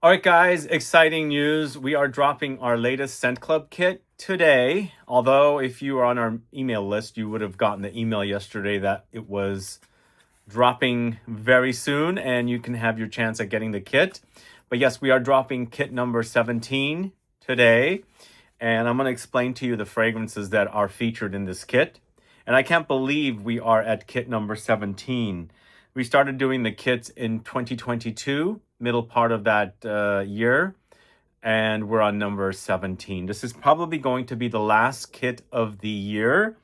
All right, guys, exciting news. We are dropping our latest ScentClub kit today. Although, if you are on our email list, you would have gotten the email yesterday that it was dropping very soon and you can have your chance at getting the kit. But yes, we are dropping kit number 17 today. And I'm going to explain to you the fragrances that are featured in this kit. And I can't believe we are at kit number 17. We started doing the kits in 2022, middle part of that year, and we're on number 17. This is probably going to be the last kit of the year.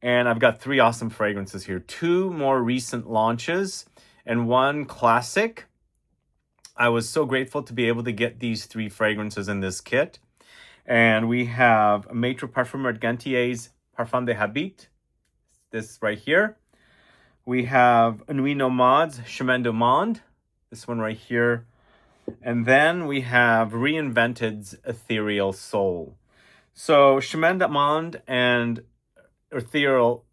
And I've got 3 awesome fragrances here. 2 more recent launches and 1 classic. I was so grateful to be able to get these 3 fragrances in this kit. And we have Maitre Parfumeur at Gantier's Parfum de Habit, this right here. We have Nuit Nomade's Chemin du Monde, this one right here. And then we have Reinvented's Ethereal Soul. So Chemin du Monde and Ethereal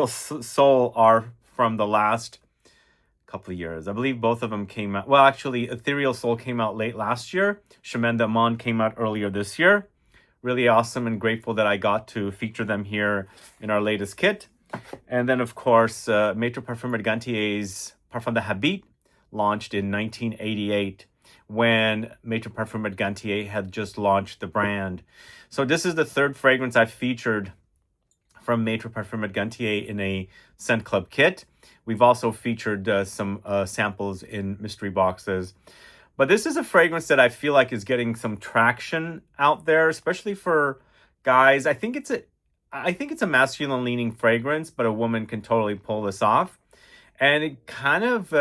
Soul are from the last couple of years. I believe both of them came out. Well, actually, Ethereal Soul came out late last year. Chemin du Monde came out earlier this year. Really awesome and grateful that I got to feature them here in our latest kit. And then, of course, Maitre Parfumeur Gantier's Parfum de Habit launched in 1988 when Maitre Parfumeur Gantier had just launched the brand. So this is the 3rd fragrance I've featured from Maitre Parfumeur Gantier in a ScentClub kit. We've also featured some samples in mystery boxes. But this is a fragrance that I feel like is getting some traction out there, especially for guys. I think it's a masculine leaning fragrance, but a woman can totally pull this off. And it kind of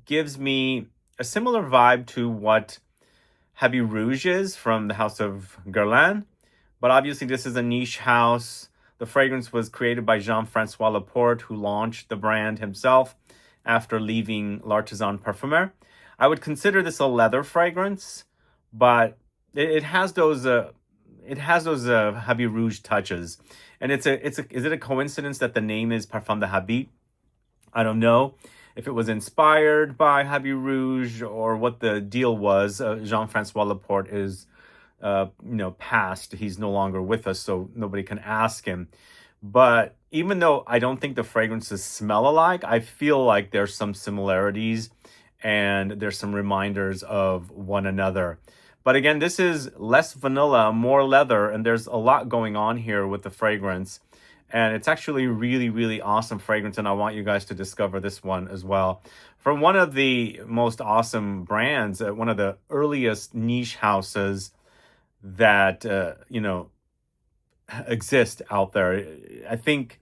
gives me a similar vibe to what Habit Rouge is from the house of Guerlain. But obviously this is a niche house. The fragrance was created by Jean-Francois Laporte, who launched the brand himself after leaving L'Artisan Parfumeur. I would consider this a leather fragrance, but it has those Habit Rouge touches. And is it a coincidence that the name is Parfum de Habit? I don't know if it was inspired by Habit Rouge or what the deal was. Jean-Francois Laporte is passed. He's no longer with us, so nobody can ask him. But even though I don't think the fragrances smell alike, I feel like there's some similarities and there's some reminders of one another. But again, this is less vanilla, more leather, and there's a lot going on here with the fragrance. And it's actually really, really awesome fragrance, and I want you guys to discover this one as well. From one of the most awesome brands, one of the earliest niche houses that, exist out there. I think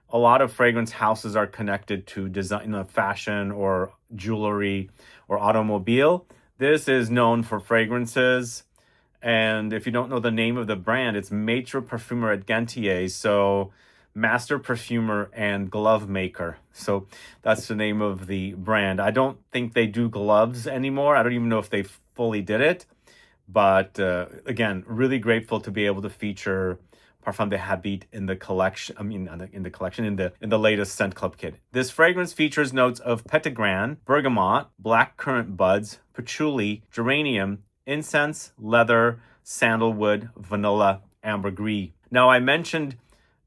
a lot of fragrance houses are connected to design, fashion or jewelry or automobile. This is known for fragrances. And if you don't know the name of the brand, it's Maitre Parfumeur at Gantier. So master perfumer and glove maker. So that's the name of the brand. I don't think they do gloves anymore. I don't even know if they fully did it. But again, really grateful to be able to feature Parfum de Habit in the collection. In the latest ScentClub kit. This fragrance features notes of Petitgrain, Bergamot, Blackcurrant buds, Patchouli, Geranium, Incense, leather, Sandalwood, vanilla, Ambergris. Now, I mentioned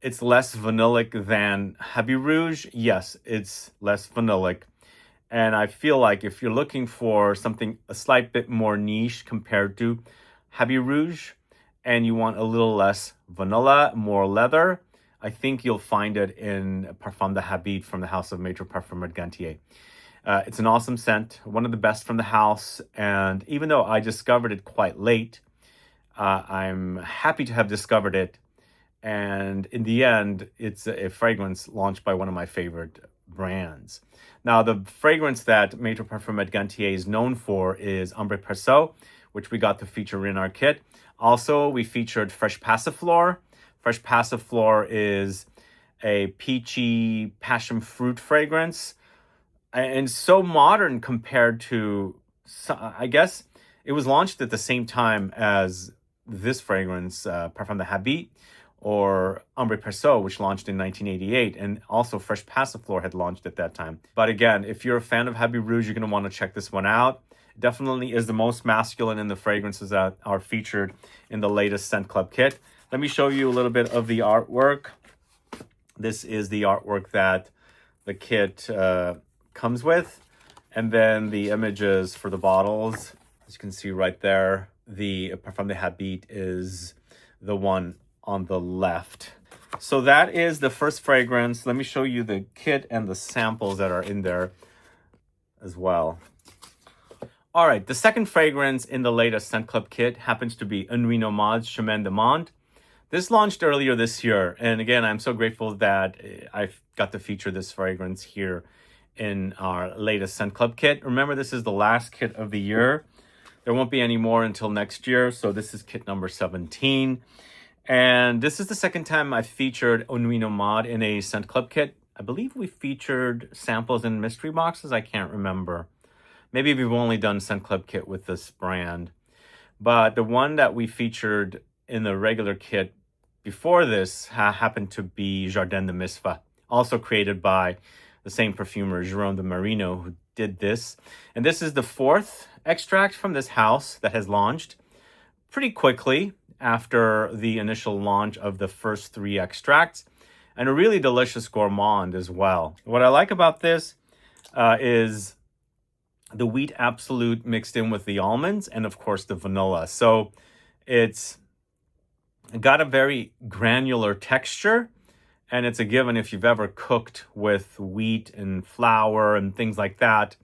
it's less vanillic than Habit Rouge. Yes, it's less vanillic. And I feel like if you're looking for something a slight bit more niche compared to Habit Rouge, and you want a little less vanilla, more leather, I think you'll find it in Parfum de Habit from the house of Maitre Parfumeur Gantier. It's an awesome scent, one of the best from the house. And even though I discovered it quite late, I'm happy to have discovered it. And in the end, it's a fragrance launched by one of my favorite brands. Now, the fragrance that Maitre Parfumeur Gantier is known for is Ambre Perso, which we got to feature in our kit. Also, we featured Fresh Passiflore. Fresh Passiflore is a peachy passion fruit fragrance, and so modern compared to, I guess, it was launched at the same time as this fragrance, Parfum de Habit, or Ambre Perso, which launched in 1988, and also Fresh Passiflore had launched at that time. But again, if you're a fan of Habit Rouge, you're going to want to check this one out. Definitely is the most masculine in the fragrances that are featured in the latest Scent Club kit. Let me show you a little bit of the artwork. This is the artwork that the kit comes with. And then the images for the bottles. As you can see right there, the Parfum de Habit is the one on the left. So that is the first fragrance. Let me show you the kit and the samples that are in there as well. All right, the second fragrance in the latest Scent Club kit happens to be Nuit Nomade Chemin de Monde. This launched earlier this year. And again, I'm so grateful that I've got to feature this fragrance here in our latest Scent Club kit. Remember, this is the last kit of the year. There won't be any more until next year. So this is kit number 17. And this is the second time I've featured Nuit Nomade in a Scent Club kit. I believe we featured samples in mystery boxes. I can't remember. Maybe we've only done Scent Club kit with this brand. But the one that we featured in the regular kit before this happened to be Jardin de Misfa, also created by the same perfumer, Jerome de Marino, who did this. And this is the fourth extract from this house that has launched pretty quickly after the initial launch of the first three extracts, and a really delicious gourmand as well. What I like about this is the wheat absolute mixed in with the almonds and of course the vanilla. So it's got a very granular texture, and it's a given if you've ever cooked with wheat and flour and things like that.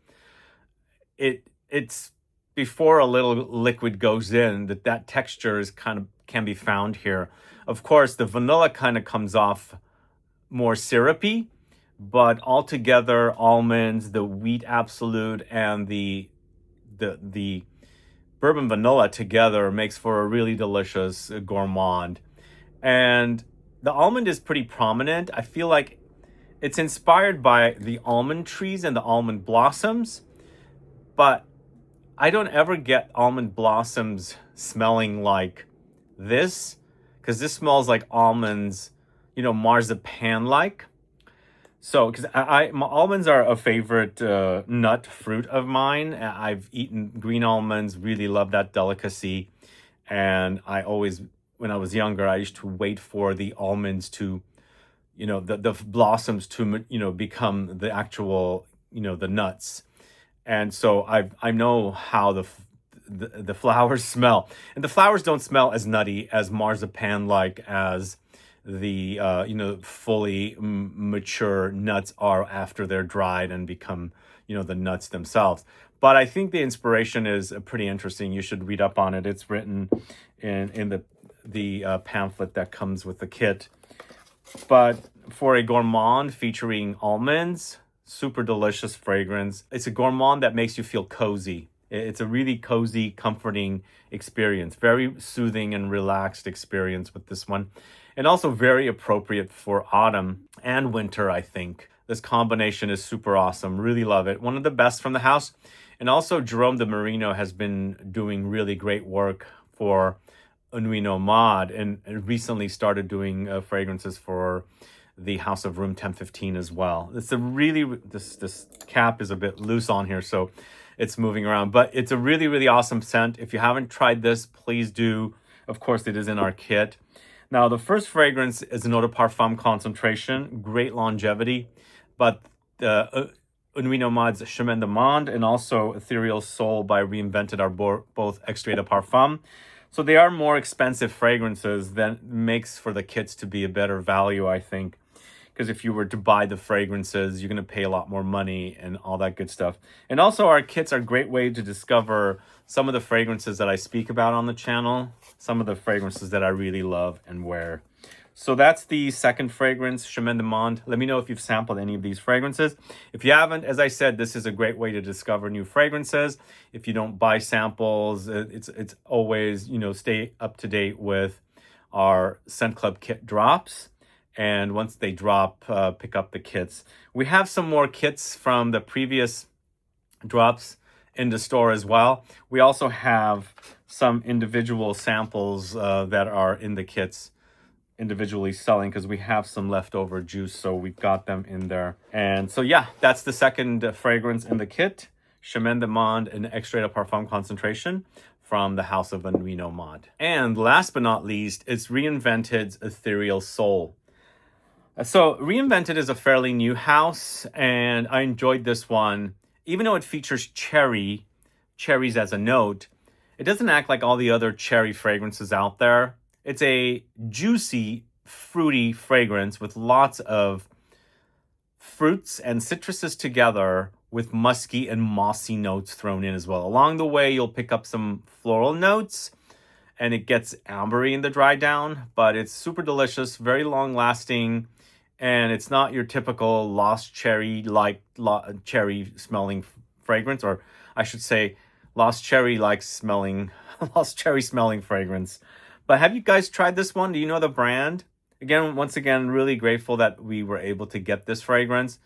It's before a little liquid goes in, that texture is can be found here. Of course, the vanilla kind of comes off more syrupy, but altogether, almonds, the wheat absolute, and the bourbon vanilla together makes for a really delicious gourmand. And the almond is pretty prominent. I feel like it's inspired by the almond trees and the almond blossoms, but I don't ever get almond blossoms smelling like this, because this smells like almonds, marzipan-like. So, because almonds are a favorite nut fruit of mine. I've eaten green almonds, really love that delicacy. And I always, when I was younger, I used to wait for the almonds to, the blossoms to, become the actual, the nuts. And so I know how the flowers smell. And the flowers don't smell as nutty, as marzipan-like as the fully mature nuts are after they're dried and become the nuts themselves. But I think the inspiration is pretty interesting. You should read up on it. It's written in the pamphlet that comes with the kit. But for a gourmand featuring almonds, super delicious fragrance. It's a gourmand that makes you feel cozy. It's a really cozy, comforting experience. Very soothing and relaxed experience with this one. And also very appropriate for autumn and winter, I think. This combination is super awesome. Really love it. One of the best from the house. And also Jerome de Marino has been doing really great work for Nuit Nomade and recently started doing fragrances for the House of Room 1015 as well. It's a really, this cap is a bit loose on here, so it's moving around. But it's a really, really awesome scent. If you haven't tried this, please do. Of course, it is in our kit. Now, the first fragrance is an Eau de Parfum concentration, great longevity, but the Nuit Nomade's Chemin de Monde and also Ethereal Soul by Reinvented are both extrait de parfum. So they are more expensive fragrances. That makes for the kits to be a better value, I think. Because if you were to buy the fragrances, you're going to pay a lot more money and all that good stuff. And also our kits are a great way to discover some of the fragrances that I speak about on the channel. Some of the fragrances that I really love and wear. So that's the second fragrance, Chemin de Monde. Let me know if you've sampled any of these fragrances. If you haven't, as I said, this is a great way to discover new fragrances. If you don't buy samples, it's always, stay up to date with our Scent Club kit drops. And once they drop, pick up the kits. We have some more kits from the previous drops in the store as well. We also have some individual samples that are in the kits individually selling because we have some leftover juice, so we've got them in there. And so yeah, that's the second fragrance in the kit, Chemin de Monde and Extrait de Parfum concentration from the house of Nuit Nomade. And last but not least, it's Reinvented's Ethereal Soul. So Reinvented is a fairly new house, and I enjoyed this one. Even though it features cherries as a note, it doesn't act like all the other cherry fragrances out there. It's a juicy, fruity fragrance with lots of fruits and citruses together with musky and mossy notes thrown in as well. Along the way, you'll pick up some floral notes, and it gets ambery in the dry down, but it's super delicious, very long lasting, and it's not your typical lost cherry cherry smelling fragrance, or I should say lost cherry smelling fragrance. But have you guys tried this one? Do you know the brand? Once again, really grateful that we were able to get this fragrance.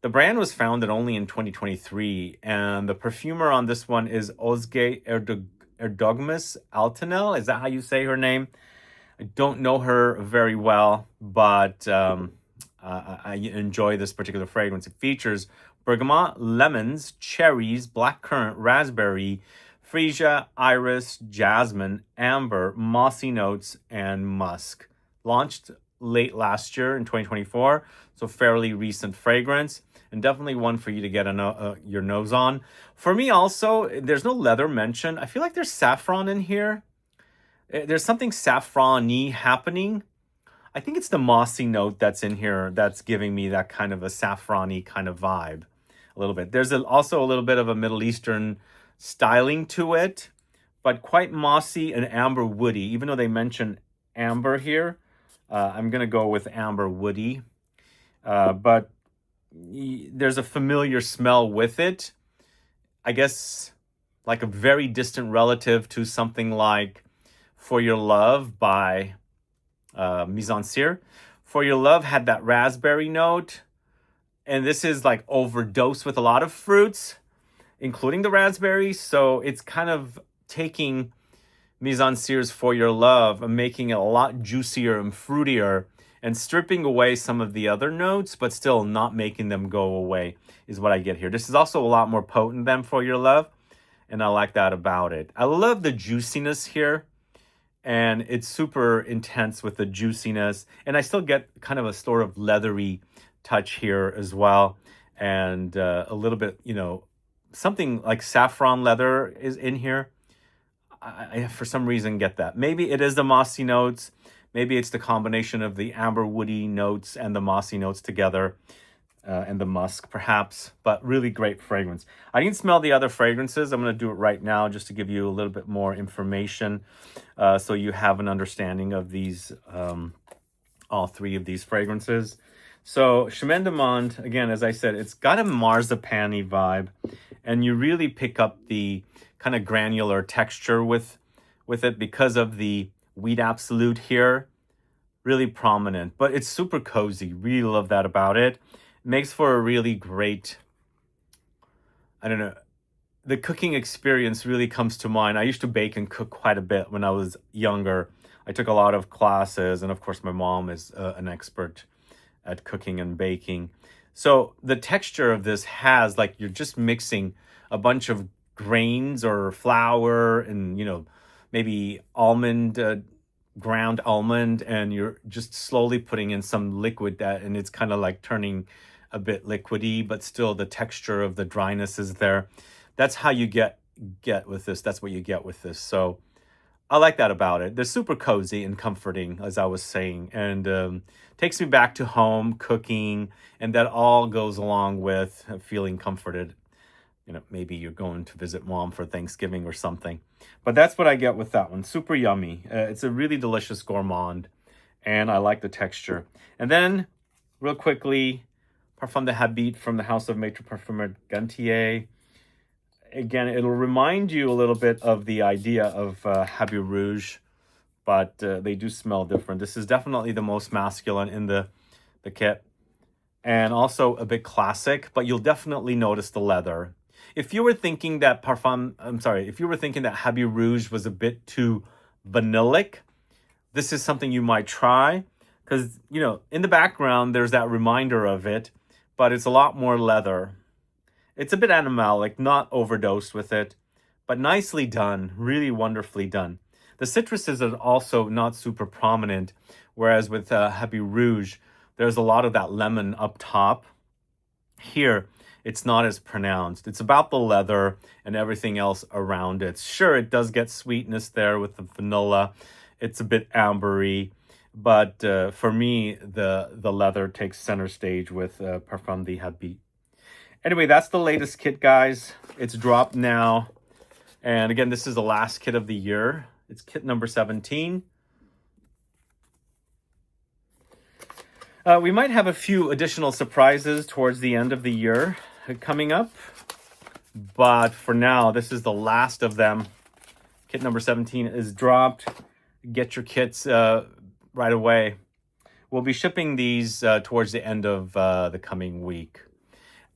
The brand was founded only in 2023, and the perfumer on this one is Ozge Erdogmus Altanel. Is that how you say her name? I don't know her very well, but I enjoy this particular fragrance. It features bergamot, lemons, cherries, blackcurrant, raspberry, freesia, iris, jasmine, amber, mossy notes, and musk. Launched late last year in 2024, so fairly recent fragrance, and definitely one for you to get your nose on. For me also, there's no leather mentioned. I feel like there's saffron in here. There's something saffron-y happening. I think it's the mossy note that's in here that's giving me that kind of a saffron-y kind of vibe a little bit. There's also a little bit of a Middle Eastern styling to it, but quite mossy and amber woody. Even though they mention amber here, I'm going to go with amber woody. But there's a familiar smell with it. I guess like a very distant relative to something like For Your Love by Mise en Cire. For Your Love had that raspberry note, and this is like overdosed with a lot of fruits, including the raspberries. So it's kind of taking Mise en Cire's For Your Love and making it a lot juicier and fruitier and stripping away some of the other notes, but still not making them go away is what I get here. This is also a lot more potent than For Your Love, and I like that about it. I love the juiciness here, and it's super intense with the juiciness, and I still get kind of a sort of leathery touch here as well, and a little bit, something like saffron leather is in here. I for some reason get that. Maybe it is the mossy notes. Maybe it's the combination of the amber woody notes and the mossy notes together, and the musk perhaps, but really great fragrance. I didn't smell the other fragrances. I'm going to do it right now just to give you a little bit more information, so you have an understanding of these, all three of these fragrances. So Chemin de Monde, again, as I said, it's got a marzipan-y vibe, and you really pick up the kind of granular texture with it because of the Wheat Absolute here. Really prominent, but it's super cozy. Really love that about it. It makes for a really great, the cooking experience really comes to mind. I used to bake and cook quite a bit when I was younger. I took a lot of classes, and of course my mom is an expert at cooking and baking. So the texture of this has, like, you're just mixing a bunch of grains or flour and, maybe ground almond, and you're just slowly putting in some liquid and it's kind of like turning a bit liquidy, but still the texture of the dryness is there. That's how you get with this. That's what you get with this. So I like that about it. They're super cozy and comforting, as I was saying, and takes me back to home, cooking, and that all goes along with feeling comforted. Maybe you're going to visit mom for Thanksgiving or something. But that's what I get with that one. Super yummy. It's a really delicious gourmand, and I like the texture. And then, real quickly, Parfum de Habit from the house of Maitre Parfumeur Gantier. Again, it'll remind you a little bit of the idea of Habit Rouge, but they do smell different. This is definitely the most masculine in the kit, and also a bit classic, but you'll definitely notice the leather. If you were thinking that Habit Rouge was a bit too vanillic, this is something you might try, because, in the background, there's that reminder of it, but it's a lot more leather. It's a bit animalic, not overdosed with it, but nicely done, really wonderfully done. The citruses are also not super prominent, whereas with Happy Rouge, there's a lot of that lemon up top. Here, it's not as pronounced. It's about the leather and everything else around it. Sure, it does get sweetness there with the vanilla. It's a bit ambery, but for me, the leather takes center stage with Parfum de Habit. Anyway, that's the latest kit, guys. It's dropped now. And again, this is the last kit of the year. It's kit number 17. We might have a few additional surprises towards the end of the year coming up. But for now, this is the last of them. Kit number 17 is dropped. Get your kits right away. We'll be shipping these towards the end of the coming week.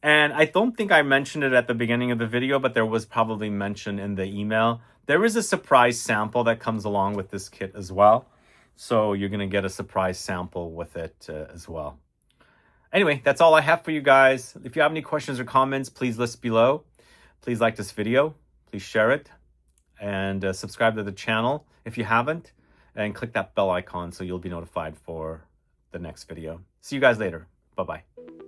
And I don't think I mentioned it at the beginning of the video, but there was probably mention in the email. There is a surprise sample that comes along with this kit as well. So you're going to get a surprise sample with it as well. Anyway, that's all I have for you guys. If you have any questions or comments, please list below. Please like this video. Please share it. And subscribe to the channel if you haven't. And click that bell icon so you'll be notified for the next video. See you guys later. Bye-bye.